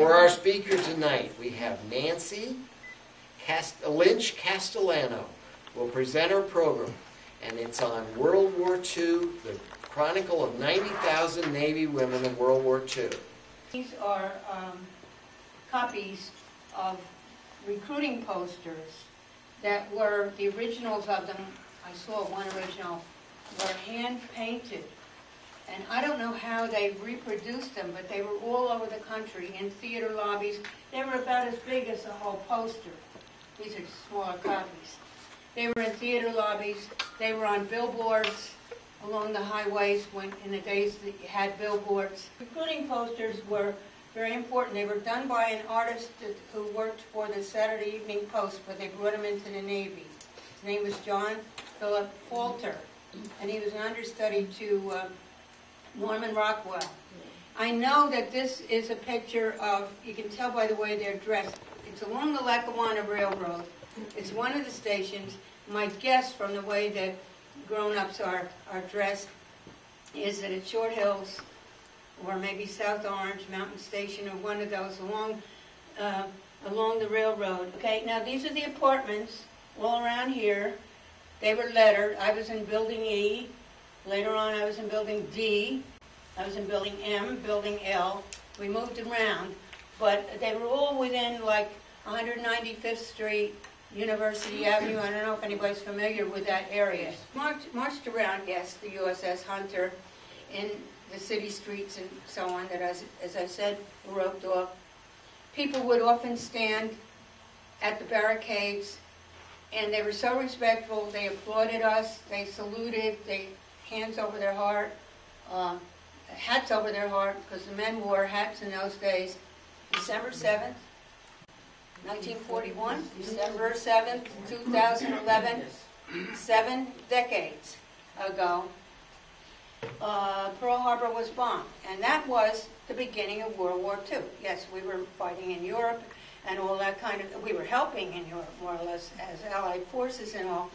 For our speaker tonight, we have Lynch Castellano will present her program, and it's on World War II, the chronicle of 90,000 Navy women in World War II. These are copies of recruiting posters that were, the originals of them, I saw one original, were hand-painted. And I don't know how they reproduced them, but they were all over the country in theater lobbies. They were about as big as a whole poster. These are smaller copies. They were in theater lobbies. They were on billboards along the highways when, in the days that you had billboards. Recruiting posters were very important. They were done by an artist who worked for the Saturday Evening Post, but they brought him into the Navy. His name was John Philip Falter, and he was an understudy to Norman Rockwell. I know that this is a picture of, you can tell by the way they're dressed. It's along the Lackawanna Railroad. It's one of the stations. My guess from the way that grown-ups are dressed is that it's Short Hills or maybe South Orange Mountain Station or one of those along the railroad. Okay, now these are the apartments all around here. They were lettered. I was in Building E. Later on, I was in Building D. I was in Building M, Building L. We moved around, but they were all within like 195th Street, University Avenue. I don't know if anybody's familiar with that area. Marched around, yes, the USS Hunter in the city streets and so on that, as I said, were roped off. People would often stand at the barricades, and they were so respectful. They applauded us. They saluted. They hands over their heart, hats over their heart, because the men wore hats in those days. December 7th, 1941, December 7th, 2011, 7 decades ago, Pearl Harbor was bombed, and that was the beginning of World War II. Yes, we were fighting in Europe and all that kind of, we were helping in Europe more or less as Allied forces and all.